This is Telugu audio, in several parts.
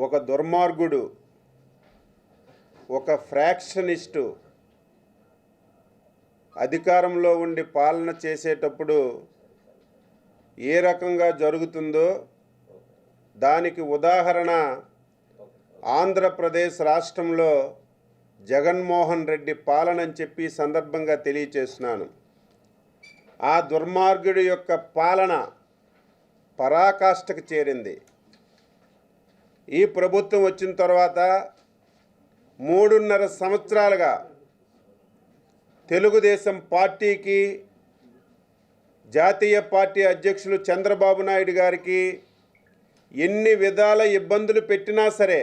ఒక దుర్మార్గుడు, ఒక ఫ్రాక్షనిస్టు అధికారంలో ఉండి పాలన చేసేటప్పుడు ఏ రకంగా జరుగుతుందో దానికి ఉదాహరణ ఆంధ్రప్రదేశ్ రాష్ట్రంలో జగన్మోహన్ రెడ్డి పాలన అని చెప్పి సందర్భంగా తెలియచేస్తున్నాను. ఆ దుర్మార్గుడి యొక్క పాలన పరాకాష్ఠకు చేరింది. ఈ ప్రభుత్వం వచ్చిన తర్వాత 3.5 సంవత్సరాలుగా తెలుగుదేశం పార్టీకి, జాతీయ పార్టీ అధ్యక్షులు చంద్రబాబు నాయుడు గారికి ఎన్ని విధాల ఇబ్బందులు పెట్టినా సరే,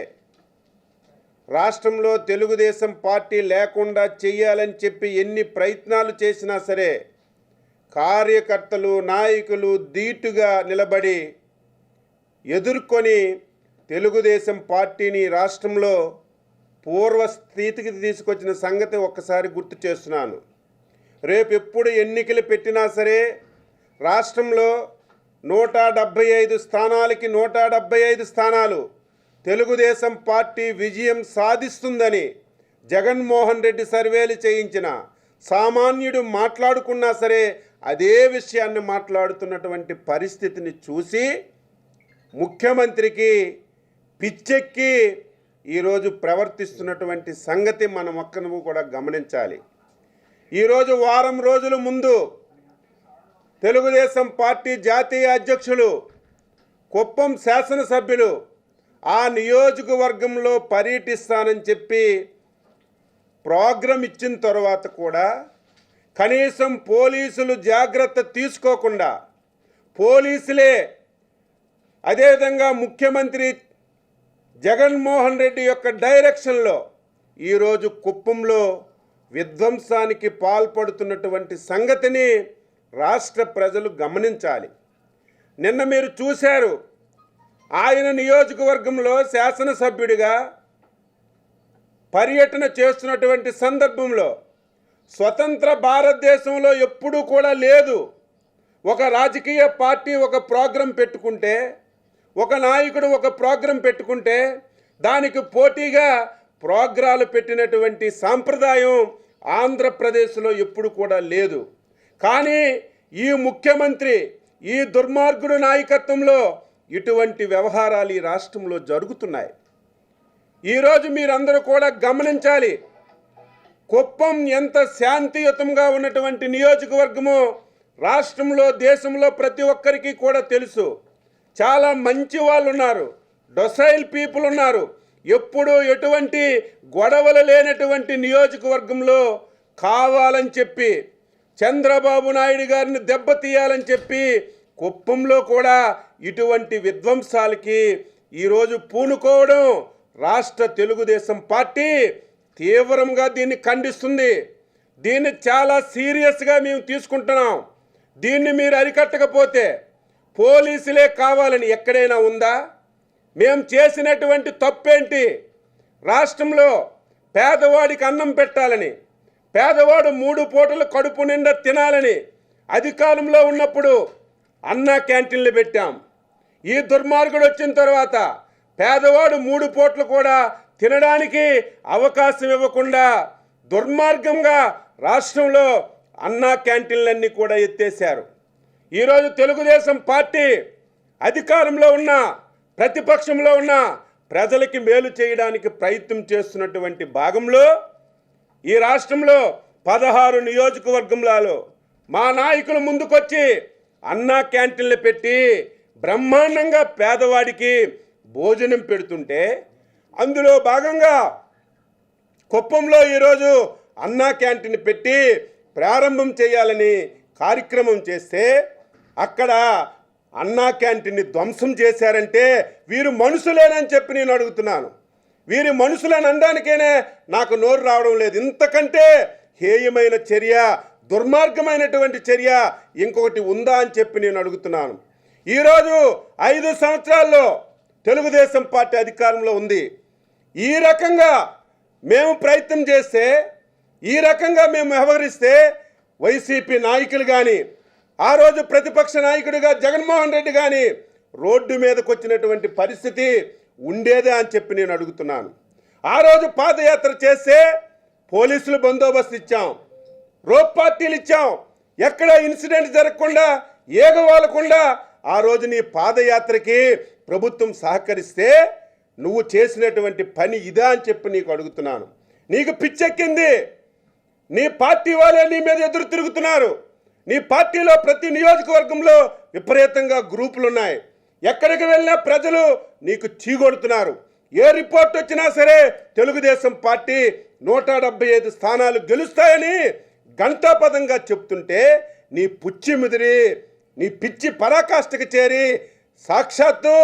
రాష్ట్రంలో తెలుగుదేశం పార్టీ లేకుండా చేయాలని చెప్పి ఎన్ని ప్రయత్నాలు చేసినా సరే, కార్యకర్తలు, నాయకులు ధీటుగా నిలబడి ఎదుర్కొని తెలుగుదేశం పార్టీని రాష్ట్రంలో పూర్వస్థితికి తీసుకొచ్చిన సంగతి ఒక్కసారి గుర్తు చేస్తున్నాను. రేపు ఎప్పుడు ఎన్నికలు పెట్టినా సరే రాష్ట్రంలో 175 స్థానాలకి 175 స్థానాలు తెలుగుదేశం పార్టీ విజయం సాధిస్తుందని జగన్మోహన్ రెడ్డి సర్వేలు చేయించిన సామాన్యుడు మాట్లాడుకున్నా సరే అదే విషయాన్ని మాట్లాడుతున్నటువంటి పరిస్థితిని చూసి ముఖ్యమంత్రికి పిచ్చెక్కి ఈరోజు ప్రవర్తిస్తున్నటువంటి సంగతి మనం ఒక్కను కూడా గమనించాలి. ఈరోజు వారం రోజుల ముందు తెలుగుదేశం పార్టీ జాతీయ అధ్యక్షులు, కుప్పం శాసనసభ్యులు ఆ నియోజకవర్గంలో పర్యటిస్తానని చెప్పి ప్రోగ్రాం ఇచ్చిన తర్వాత కూడా కనీసం పోలీసులు జాగ్రత్త తీసుకోకుండా, పోలీసులే అదేవిధంగా ముఖ్యమంత్రి జగన్మోహన్ రెడ్డి యొక్క డైరెక్షన్లో ఈరోజు కుప్పంలో విధ్వంసానికి పాల్పడుతున్నటువంటి సంగతిని రాష్ట్ర ప్రజలు గమనించాలి. నిన్న మీరు చూశారు, ఆయన నియోజకవర్గంలో శాసనసభ్యుడిగా పర్యటన చేస్తున్నటువంటి సందర్భంలో స్వతంత్ర భారతదేశంలో ఎప్పుడూ కూడా లేదు. ఒక రాజకీయ పార్టీ ఒక ప్రోగ్రాం పెట్టుకుంటే, ఒక నాయకుడు ఒక ప్రోగ్రాం పెట్టుకుంటే దానికి పోటీగా ప్రోగ్రాలు పెట్టినటువంటి సాంప్రదాయం ఆంధ్రప్రదేశ్లో ఎప్పుడు కూడా లేదు. కానీ ఈ ముఖ్యమంత్రి, ఈ దుర్మార్గుడు నాయకత్వంలో ఇటువంటి వ్యవహారాలు ఈ రాష్ట్రంలో జరుగుతున్నాయి. ఈరోజు మీరందరూ కూడా గమనించాలి, కుప్పం ఎంత శాంతియుతంగా ఉన్నటువంటి నియోజకవర్గమో రాష్ట్రంలో, దేశంలో ప్రతి ఒక్కరికి కూడా తెలుసు. చాలా మంచి వాళ్ళు ఉన్నారు, డొసైల్ పీపుల్ ఉన్నారు. ఎప్పుడు ఎటువంటి గొడవలు లేనటువంటి నియోజకవర్గంలో కావాలని చెప్పి చంద్రబాబు నాయుడు గారిని దెబ్బతీయాలని చెప్పి కుప్పంలో కూడా ఇటువంటి విధ్వంసాలకి ఈరోజు పూనుకోవడం రాష్ట్ర తెలుగుదేశం పార్టీ తీవ్రంగా దీన్ని ఖండిస్తుంది. దీన్ని చాలా సీరియస్గా మేము తీసుకుంటున్నాం. దీన్ని మీరు అరికట్టకపోతే పోలీసులే కావాలని ఎక్కడైనా ఉందా? మేము చేసినటువంటి తప్పేంటి? రాష్ట్రంలో పేదవాడికి అన్నం పెట్టాలని, పేదవాడు 3 పూటలు కడుపు నిండా తినాలని అధికారంలో ఉన్నప్పుడు అన్నా క్యాంటీన్లు పెట్టాం. ఈ దుర్మార్గుడు వచ్చిన తర్వాత పేదవాడు 3 పూటలు కూడా తినడానికి అవకాశం ఇవ్వకుండా దుర్మార్గంగా రాష్ట్రంలో అన్నా క్యాంటీన్లన్నీ కూడా ఎత్తేశారు. ఈరోజు తెలుగుదేశం పార్టీ అధికారంలో ఉన్న, ప్రతిపక్షంలో ఉన్న ప్రజలకి మేలు చేయడానికి ప్రయత్నం చేస్తున్నటువంటి భాగంలో ఈ రాష్ట్రంలో 16 నియోజకవర్గంలో మా నాయకులు ముందుకొచ్చి అన్నా క్యాంటీన్లు పెట్టి బ్రహ్మాండంగా పేదవాడికి భోజనం పెడుతుంటే, అందులో భాగంగా కుప్పంలో ఈరోజు అన్నా క్యాంటీన్ పెట్టి ప్రారంభం చేయాలని కార్యక్రమం చేస్తే అక్కడ అన్నా క్యాంటీన్ని ధ్వంసం చేశారంటే వీరు మనుషులేనని చెప్పి నేను అడుగుతున్నాను. వీరి మనుషులని అనడానికేనే నాకు నోరు రావడం లేదు. ఇంతకంటే హేయమైన చర్య, దుర్మార్గమైనటువంటి చర్య ఇంకొకటి ఉందా అని చెప్పి నేను అడుగుతున్నాను. ఈరోజు 5 సంవత్సరాల్లో తెలుగుదేశం పార్టీ అధికారంలో ఉంది. ఈ రకంగా మేము ప్రయత్నం చేస్తే, ఈ రకంగా మేము వ్యవహరిస్తే వైసీపీ నాయకులు కానీ, ఆ రోజు ప్రతిపక్ష నాయకుడిగా జగన్మోహన్ రెడ్డి కానీ రోడ్డు మీదకు వచ్చినటువంటి పరిస్థితి ఉండేదే అని చెప్పి నేను అడుగుతున్నాను. ఆ రోజు పాదయాత్ర చేస్తే పోలీసులు బందోబస్తు ఇచ్చాం, రోప్ పార్టీలు ఇచ్చాం, ఎక్కడ ఇన్సిడెంట్ జరగకుండా ఏగవాలకుండా ఆ రోజు నీ పాదయాత్రకి ప్రభుత్వం సహకరిస్తే నువ్వు చేసినటువంటి పని ఇదా అని చెప్పి నీకు అడుగుతున్నాను. నీకు పిచ్చెక్కింది. నీ పార్టీ వాళ్ళే నీ మీద ఎదురు తిరుగుతున్నారు. నీ పార్టీలో ప్రతి నియోజకవర్గంలో విపరీతంగా గ్రూపులు ఉన్నాయి. ఎక్కడికి వెళ్ళినా ప్రజలు నీకు చీగొడుతున్నారు. ఏ రిపోర్ట్ వచ్చినా సరే తెలుగుదేశం పార్టీ 175 స్థానాలు గెలుస్తాయని గంటాపదంగా చెప్తుంటే నీ పుచ్చి ముదిరి, నీ పిచ్చి పరాకాష్ఠకు చేరి సాక్షాత్తు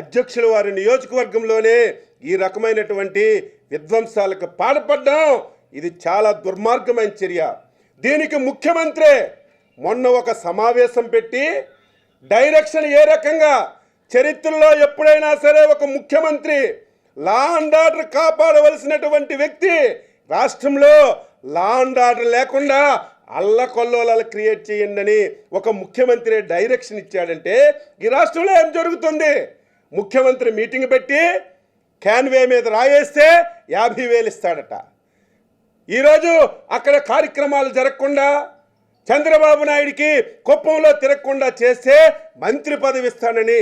అధ్యక్షుల వారి నియోజకవర్గంలోనే ఈ రకమైనటువంటి విధ్వంసాలకు పాల్పడ్డం ఇది చాలా దుర్మార్గమైన చర్య. దీనికి ముఖ్యమంత్రి మొన్న ఒక సమావేశం పెట్టి డైరెక్షన్ ఏ రకంగా చరిత్రలో ఎప్పుడైనా సరే ఒక ముఖ్యమంత్రి లా అండ్ ఆర్డర్ కాపాడవలసినటువంటి వ్యక్తి రాష్ట్రంలో లా అండ్ ఆర్డర్ లేకుండా అల్లకొల్లోలాలు క్రియేట్ చేయండి అని ఒక ముఖ్యమంత్రి డైరెక్షన్ ఇచ్చాడంటే ఈ రాష్ట్రంలో ఏం జరుగుతుంది? ముఖ్యమంత్రి మీటింగ్ పెట్టి క్యాన్వే మీద రాయేస్తే 50,000 ఇస్తాడట. ఈరోజు అక్కడ కార్యక్రమాలు జరగకుండా చంద్రబాబు నాయుడికి కుప్పంలో తిరగకుండా చేస్తే మంత్రి పదవి ఇస్తానని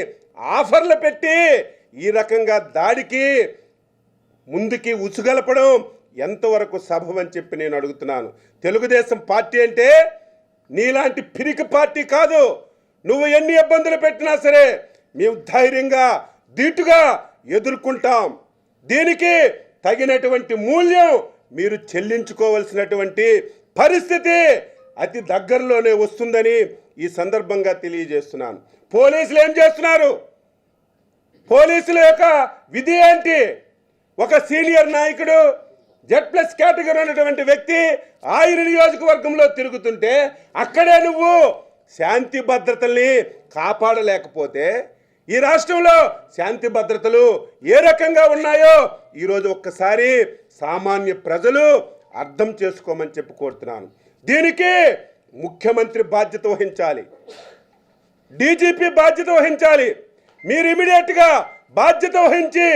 ఆఫర్లు పెట్టి ఈ రకంగా దాడికి ముందుకి ఉసుగలపడం ఎంతవరకు సబబని చెప్పి నేను అడుగుతున్నాను. తెలుగుదేశం పార్టీ అంటే నీలాంటి పిరికి పార్టీ కాదు. నువ్వు ఎన్ని ఇబ్బందులు పెట్టినా సరే మేము ధైర్యంగా ధీటుగా ఎదుర్కొంటాం. దీనికి తగినటువంటి మూల్యం మీరు చెల్లించుకోవాల్సినటువంటి పరిస్థితి అతి దగ్గరలోనే వస్తుందని ఈ సందర్భంగా తెలియజేస్తున్నాను. పోలీసులు ఏం చేస్తున్నారు? పోలీసుల యొక్క విధి ఏంటి? ఒక సీనియర్ నాయకుడు Z+ కేటగిరీ ఉన్నటువంటి వ్యక్తి ఆయన నియోజకవర్గంలో తిరుగుతుంటే అక్కడే నువ్వు శాంతి భద్రతల్ని కాపాడలేకపోతే ఈ రాష్ట్రంలో శాంతి భద్రతలు ఏ రకంగా ఉన్నాయో ఈరోజు ఒక్కసారి సామాన్య ప్రజలు అర్థం చేసుకోమని చెప్పి కోరుతున్నాను. దీనికి ముఖ్యమంత్రి బాధ్యత వహించాలి, డీజీపీ బాధ్యత వహించాలి. మీరు ఇమీడియట్గా బాధ్యత వహించి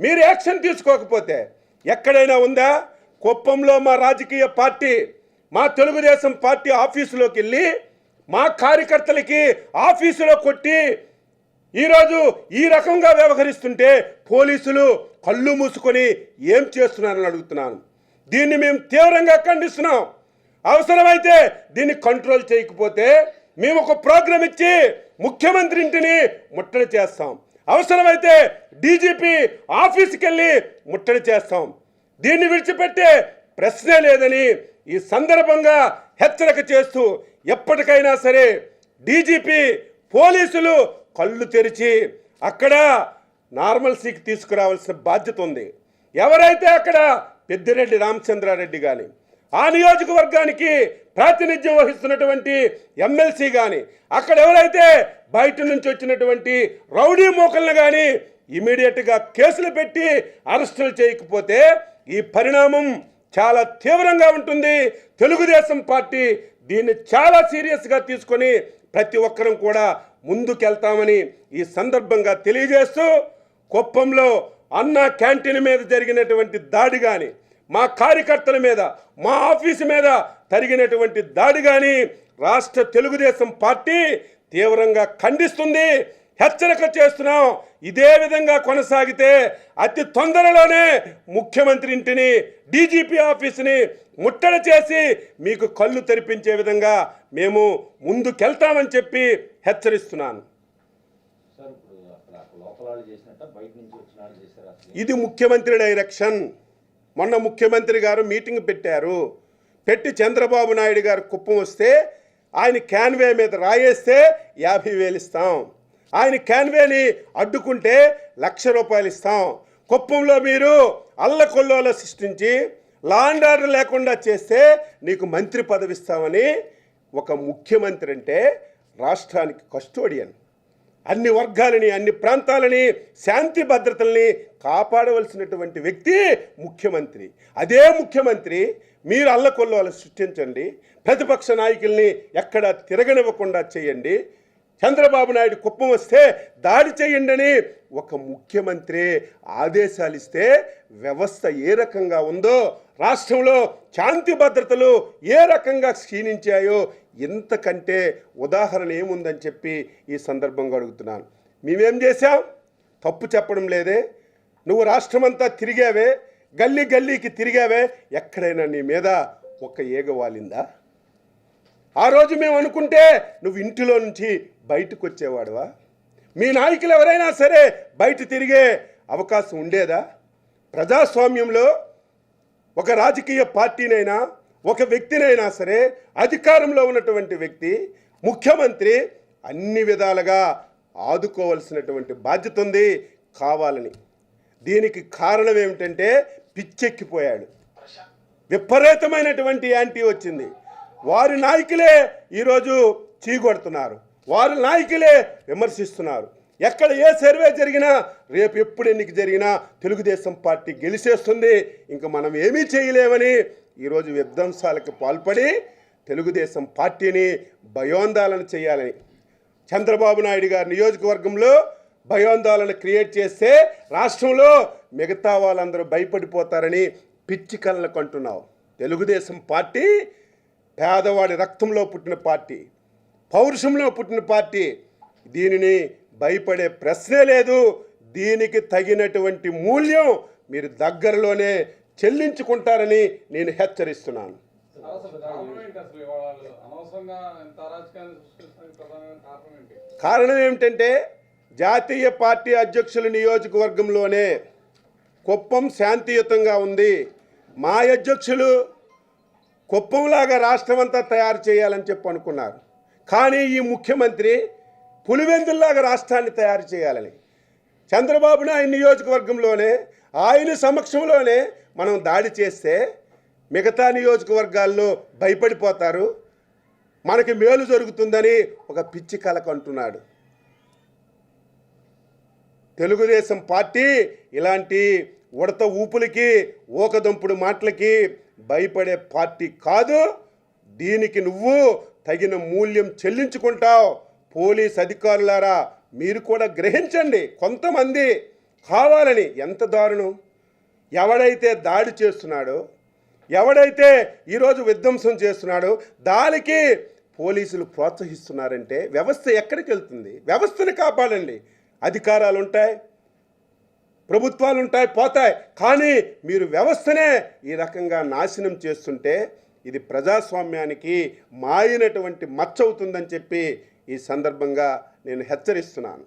మీరు యాక్షన్ తీసుకోకపోతే ఎక్కడైనా ఉందా? కుప్పంలో మా రాజకీయ పార్టీ, మా తెలుగుదేశం పార్టీ ఆఫీసులోకి వెళ్ళి మా కార్యకర్తలకి ఆఫీసులో కొట్టి ఈరోజు ఈ రకంగా వ్యవహరిస్తుంటే పోలీసులు కళ్ళు మూసుకొని ఏం చేస్తున్నారని అడుగుతున్నాను. దీన్ని మేము తీవ్రంగా ఖండిస్తున్నాం. అవసరమైతే దీన్ని కంట్రోల్ చేయకపోతే మేము ఒక ప్రోగ్రాం ఇచ్చి ముఖ్యమంత్రి ఇంటిని ముట్టడి చేస్తాం. అవసరమైతే డీజీపీ ఆఫీస్కి వెళ్ళి ముట్టడి చేస్తాం. దీన్ని విడిచిపెట్టే ప్రశ్నే లేదని ఈ సందర్భంగా హెచ్చరిక చేస్తూ ఎప్పటికైనా సరే డీజీపీ పోలీసులు కళ్ళు తెరిచి అక్కడ నార్మల్సీకి తీసుకురావాల్సిన బాధ్యత ఉంది. ఎవరైతే అక్కడ పెద్దిరెడ్డి రామచంద్రారెడ్డి కానీ ఆ నియోజకవర్గానికి ప్రాతినిధ్యం వహిస్తున్నటువంటి ఎమ్మెల్సీ కానీ అక్కడ ఎవరైతే బయట నుంచి వచ్చినటువంటి రౌడీ మోకల్ని కానీ ఇమీడియట్గా కేసులు పెట్టి అరెస్టులు చేయకపోతే ఈ పరిణామం చాలా తీవ్రంగా ఉంటుంది. తెలుగుదేశం పార్టీ దీన్ని చాలా సీరియస్గా తీసుకొని ప్రతి ఒక్కరం కూడా ముందుకెళ్తామని ఈ సందర్భంగా తెలియజేస్తూ కుప్పంలో అన్నా క్యాంటీన్ మీద జరిగినటువంటి దాడి కానీ మా కార్యకర్తల మీద మా ఆఫీసు మీద జరిగినటువంటి దాడి కానీ రాష్ట్ర తెలుగుదేశం పార్టీ తీవ్రంగా ఖండిస్తుంది, హెచ్చరిక చేస్తున్నాం. ఇదే విధంగా కొనసాగితే అతి తొందరలోనే ముఖ్యమంత్రి ఇంటిని డీజీపీ ఆఫీసుని ముట్టడి చేసి మీకు కళ్ళు తెరిపించే విధంగా మేము ముందుకెళ్తామని చెప్పి హెచ్చరిస్తున్నాను. ఇది ముఖ్యమంత్రి డైరెక్షన్. మొన్న ముఖ్యమంత్రి గారు మీటింగ్ పెట్టారు. పెట్టి చంద్రబాబు నాయుడు గారు కుప్పం వస్తే ఆయన క్యాన్వే మీద రాయేస్తే 50,000 ఇస్తాం. ఆయన క్యాన్వేని అడ్డుకుంటే ₹1,00,000 ఇస్తాం. కుప్పంలో మీరు అల్లకొల్లోల సృష్టించి లా అండ్ ఆర్డర్ లేకుండా చేస్తే నీకు మంత్రి పదవి ఇస్తామని ఒక ముఖ్యమంత్రి అంటే రాష్ట్రానికి కస్టోడియన్. అన్ని వర్గాలని అన్ని ప్రాంతాలని శాంతి భద్రతల్ని కాపాడవలసినటువంటి వ్యక్తి ముఖ్యమంత్రి. అదే ముఖ్యమంత్రి మీరు అల్లకొల్లోలు సృష్టించండి, ప్రతిపక్ష నాయకుల్ని ఎక్కడ తిరగనివ్వకుండా చేయండి, చంద్రబాబు నాయుడు కుప్పం వస్తే దాడి చేయండి అని ఒక ముఖ్యమంత్రి ఆదేశాలు ఇస్తే వ్యవస్థ ఏ రకంగా ఉందో, రాష్ట్రంలో శాంతి భద్రతలు ఏ రకంగా క్షీణించాయో ఇంతకంటే ఉదాహరణ ఏముందని చెప్పి ఈ సందర్భంగా అడుగుతున్నాను. మేమేం చేశాం? తప్పు చెప్పడం లేదే. నువ్వు రాష్ట్రమంతా తిరిగావే, గల్లీ గల్లీకి తిరిగావే, ఎక్కడైనా నీ మీద ఒక ఈగ వాలిందా? ఆ రోజు మేము అనుకుంటే నువ్వు ఇంటిలో నుంచి బయటకు వచ్చేవాడువా? మీ నాయకులు ఎవరైనా సరే బయట తిరిగే అవకాశం ఉండేదా? ప్రజాస్వామ్యంలో ఒక రాజకీయ పార్టీనైనా ఒక వ్యక్తినైనా సరే అధికారంలో ఉన్నటువంటి వ్యక్తి ముఖ్యమంత్రి అన్ని విధాలుగా ఆదుకోవాల్సినటువంటి బాధ్యత ఉంది కావాలని. దీనికి కారణం ఏమిటంటే పిచ్చెక్కిపోయాడు, విపరీతమైనటువంటి యాంటీ వచ్చింది. వారి నాయకులే ఈరోజు చీకొడుతున్నారు, వారి నాయకులే విమర్శిస్తున్నారు. ఎక్కడ ఏ సర్వే జరిగినా రేపు ఎప్పుడు ఎన్నిక జరిగినా తెలుగుదేశం పార్టీ గెలిచేస్తుంది, ఇంకా మనం ఏమీ చేయలేమని ఈరోజు విధ్వంసాలకు పాల్పడి తెలుగుదేశం పార్టీని భయోందోళన చేయాలని చంద్రబాబు నాయుడు గారి నియోజకవర్గంలో భయోందోళన క్రియేట్ చేస్తే రాష్ట్రంలో మిగతా వాళ్ళందరూ భయపడిపోతారని పిచ్చి కళ్ళకు అంటున్నావు. తెలుగుదేశం పార్టీ పేదవాడి రక్తంలో పుట్టిన పార్టీ, పౌరుషంలో పుట్టిన పార్టీ. దీనిని భయపడే ప్రశ్నే లేదు. దీనికి తగినటువంటి మూల్యం మీరు దగ్గరలోనే చెల్లించుకుంటారని నేను హెచ్చరిస్తున్నాను. కారణం ఏమిటంటే జాతీయ పార్టీ అధ్యక్షుల నియోజకవర్గంలోనే కుప్పం శాంతియుతంగా ఉంది. మా అధ్యక్షులు కుప్పంలాగా రాష్ట్రం అంతా తయారు చేయాలని చెప్పి అనుకున్నారు. కానీ ఈ ముఖ్యమంత్రి పులివెందుల్లాగా రాష్ట్రాన్ని తయారు చేయాలని చంద్రబాబు నాయుడు నియోజకవర్గంలోనే ఆయన సమక్షంలోనే మనం దాడి చేస్తే మిగతా నియోజకవర్గాల్లో భయపడిపోతారు, మనకి మేలు జరుగుతుందని ఒక పిచ్చి కలకు అంటున్నాడు. తెలుగుదేశం పార్టీ ఇలాంటి ఉడత ఊపులకి ఊకదంపుడు మాటలకి భయపడే పార్టీ కాదు. దీనికి నువ్వు తగిన మూల్యం చెల్లించుకుంటావు. పోలీస్ అధికారులారా మీరు కూడా గ్రహించండి. కొంతమంది కావాలని, ఎంత దారుణం, ఎవడైతే దాడి చేస్తున్నాడో, ఎవడైతే ఈరోజు విధ్వంసం చేస్తున్నాడో దానికి పోలీసులు ప్రోత్సహిస్తున్నారంటే వ్యవస్థ ఎక్కడికి వెళ్తుంది? వ్యవస్థను కాపాడండి. అధికారాలు ఉంటాయి, ప్రభుత్వాలు ఉంటాయి, పోతాయి, కానీ మీరు వ్యవస్థనే ఈ రకంగా నాశనం చేస్తుంటే ఇది ప్రజాస్వామ్యానికి మాయినటువంటి మచ్చ అవుతుందని చెప్పి ఈ సందర్భంగా నేను హెచ్చరిస్తున్నాను.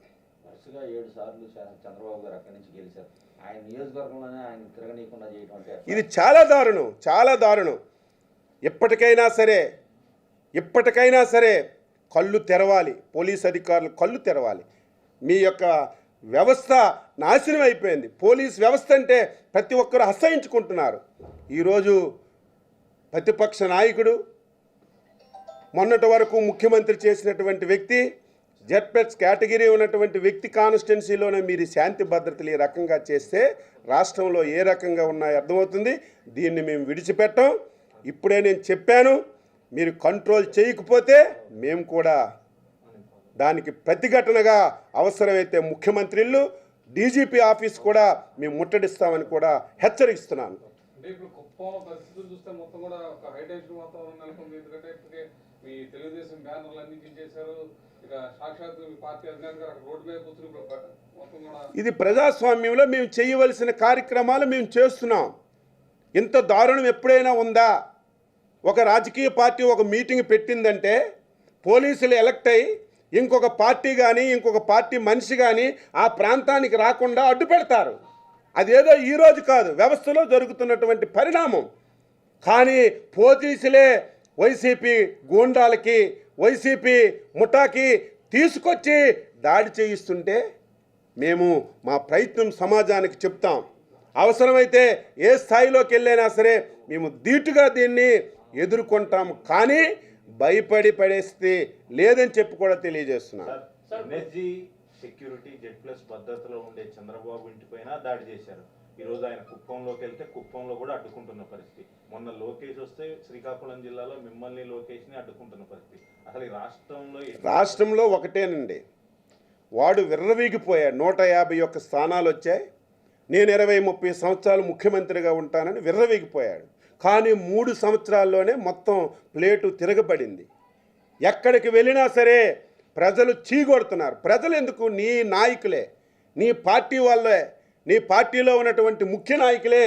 వరుసగా 7 సార్లు చంద్రబాబు గారు అక్కడి నుంచి గెలిచారు. ఆయన నియోజకవర్గంలోనే ఆయన తిరగనీయకుండా చేయడం అంటే ఇది చాలా దారుణం, చాలా దారుణం. ఇప్పటికైనా సరే కళ్ళు తెరవాలి, పోలీస్ అధికారులు కళ్ళు తెరవాలి. మీ యొక్క వ్యవస్థ నాశనం అయిపోయింది. పోలీస్ వ్యవస్థ అంటే ప్రతి ఒక్కరు అసహించుకుంటున్నారు. ఈరోజు ప్రతిపక్ష నాయకుడు, మొన్నటి వరకు ముఖ్యమంత్రి చేసినటువంటి వ్యక్తి, జెడ్పెట్స్ కేటగిరీ ఉన్నటువంటి వ్యక్తి కాన్స్టిట్యున్సీలోనే మీరు శాంతి భద్రతలు ఈ రకంగా చేస్తే రాష్ట్రంలో ఏ రకంగా ఉన్నాయో అర్థమవుతుంది. దీన్ని మేము విడిచిపెట్టాం. ఇప్పుడే నేను చెప్పాను, మీరు కంట్రోల్ చేయకపోతే మేము కూడా దానికి ప్రతిఘటనగా అవసరమైతే ముఖ్యమంత్రులు, డీజీపీ ఆఫీస్ కూడా మేము ముట్టడిస్తామని కూడా హెచ్చరిస్తున్నాను. ఇది ప్రజాస్వామ్యంలో మేము చేయవలసిన కార్యక్రమాలు మేము చేస్తున్నాం. ఇంత దారుణం ఎప్పుడైనా ఉందా? ఒక రాజకీయ పార్టీ ఒక మీటింగ్ పెట్టిందంటే పోలీసులు ఎలక్ట్ అయ్యి ఇంకొక పార్టీ కానీ ఇంకొక పార్టీ మనిషి కానీ ఆ ప్రాంతానికి రాకుండా అడ్డు పెడతారు. అదేదో ఈరోజు కాదు, వ్యవస్థలో జరుగుతున్నటువంటి పరిణామం. కానీ పోలీసులే వైసీపీ గూండాలకి, వైసీపీ ముఠాకి తీసుకొచ్చి దాడి చేయిస్తుంటే మేము మా ప్రయత్నం సమాజానికి చెప్తాం. అవసరమైతే ఏ స్థాయిలోకి వెళ్ళైనా సరే మేము ధీటుగా దీన్ని ఎదుర్కొంటాం, కానీ భయపడి పడేస్తే లేదని చెప్పి కూడా తెలియజేస్తున్నాను. ఎనర్జీ సెక్యూరిటీ జెడ్ ప్లస్ పద్ధతిలో ఉండే చంద్రబాబు ఇంటిపైన దాడి చేశారు. ఈరోజు ఆయన కుప్పంలోకి వెళ్తే కుప్పంలో కూడా అడ్డుకుంటున్న పరిస్థితి. మొన్న లోకేష్ వస్తే శ్రీకాకుళం జిల్లాలో మిమ్మల్ని లోకేష్ని అడ్డుకుంటున్న పరిస్థితి. అసలు ఈ రాష్ట్రంలో ఒకటేనండి, వాడు విర్రవీగిపోయాడు. 151 స్థానాలు వచ్చాయి, నేను 20-30 సంవత్సరాలు ముఖ్యమంత్రిగా ఉంటానని విర్రవీగిపోయాడు. కానీ 3 సంవత్సరాల్లోనే మొత్తం ప్లేటు తిరగబడింది. ఎక్కడికి వెళ్ళినా సరే ప్రజలు చీగొడుతున్నారు. ప్రజలు ఎందుకు? నీ నాయకులే, నీ పార్టీ వాళ్ళే, నీ పార్టీలో ఉన్నటువంటి ముఖ్య నాయకులే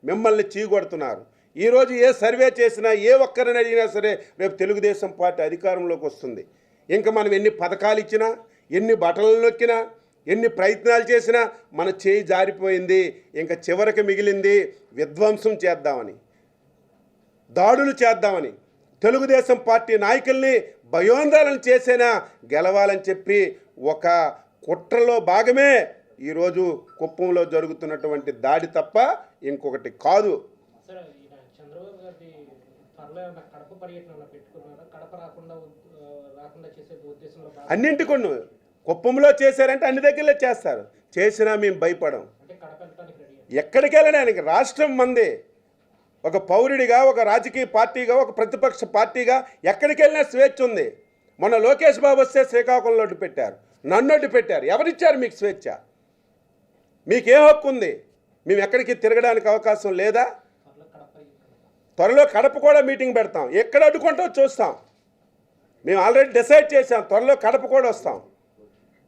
మిమ్మల్ని చీగొడుతున్నారు. ఈరోజు ఏ సర్వే చేసినా, ఏ ఒక్కరిని అడిగినా సరే రేపు తెలుగుదేశం పార్టీ అధికారంలోకి వస్తుంది. ఇంకా మనం ఎన్ని పథకాలు ఇచ్చినా, ఎన్ని బట్టలు నొక్కినా, ఎన్ని ప్రయత్నాలు చేసినా మన చేయి జారిపోయింది. ఇంకా చివరికి మిగిలింది విధ్వంసం చేద్దామని, దాడులు చేద్దామని, తెలుగుదేశం పార్టీ నాయకుల్ని భయోందోళన చేసేనా గెలవాలని చెప్పి ఒక కుట్రలో భాగమే ఈరోజు కుప్పంలో జరుగుతున్నటువంటి దాడి తప్ప ఇంకొకటి కాదు. చంద్రబాబు గారి త్వరలో కడప పర్యటన పెట్టుకున్నారా? కడప రాకుండా చేసే ఉద్దేశంలో అన్నింటికొన్ను కుప్పంలో చేశారంటే అన్ని దగ్గరలో చేస్తారు. చేసినా మేము భయపడం. అంటే కడప వెళ్ళడానికి రెడీ. ఎక్కడికి వెళ్ళడానికి రాష్ట్రం మంది. ఒక పౌరుడిగా, ఒక రాజకీయ పార్టీగా, ఒక ప్రతిపక్ష పార్టీగా ఎక్కడికి వెళ్ళినా స్వేచ్ఛ ఉంది. మొన్న లోకేష్ బాబు వస్తే శ్రీకాకుళంలో అడ్డు పెట్టారు, నన్ను అడ్డు పెట్టారు. ఎవరిచ్చారు మీకు స్వేచ్ఛ? మీకే హక్కు ఉంది? మేము ఎక్కడికి తిరగడానికి అవకాశం లేదా? త్వరలో కడప కూడా మీటింగ్ పెడతాం. ఎక్కడ అడ్డుకుంటామో చూస్తాం. మేము ఆల్రెడీ డిసైడ్ చేసాం, త్వరలో కడప కూడా వస్తాం,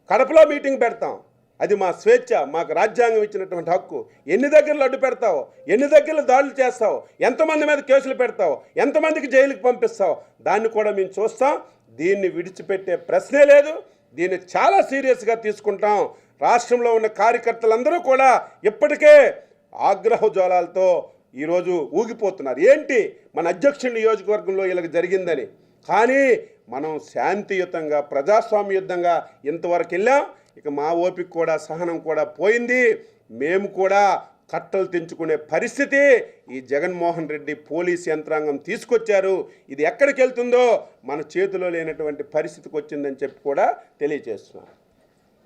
కడపలో మీటింగ్ పెడతాం. అది మా స్వేచ్ఛ, మాకు రాజ్యాంగం ఇచ్చినటువంటి హక్కు. ఎన్ని దగ్గరలో అడ్డు పెడతావో, ఎన్ని దగ్గరలో దాడులు చేస్తావో, ఎంతమంది మీద కేసులు పెడతావో, ఎంతమందికి జైలుకి పంపిస్తావో దాన్ని కూడా మేము చూస్తాం. దీన్ని విడిచిపెట్టే ప్రశ్నే లేదు. దీన్ని చాలా సీరియస్గా తీసుకుంటాం. రాష్ట్రంలో ఉన్న కార్యకర్తలందరూ కూడా ఇప్పటికే ఆగ్రహ జ్వాలాలతో ఈరోజు ఊగిపోతున్నారు. ఏంటి మన అధ్యక్షుడి నియోజకవర్గంలో ఇలాగ జరిగిందని. కానీ మనం శాంతియుతంగా, ప్రజాస్వామ్యయుతంగా ఇంతవరకు వెళ్ళాం. ఇక మా ఓపిక కూడా, సహనం కూడా పోయింది. మేము కూడా కట్టలు తెంచుకునే పరిస్థితి ఈ జగన్మోహన్ రెడ్డి పోలీస్ యంత్రాంగం తీసుకొచ్చారు. ఇది ఎక్కడికి వెళ్తుందో మన చేతిలో లేనటువంటి పరిస్థితికి వచ్చిందని చెప్పి కూడా తెలియజేస్తున్నాను.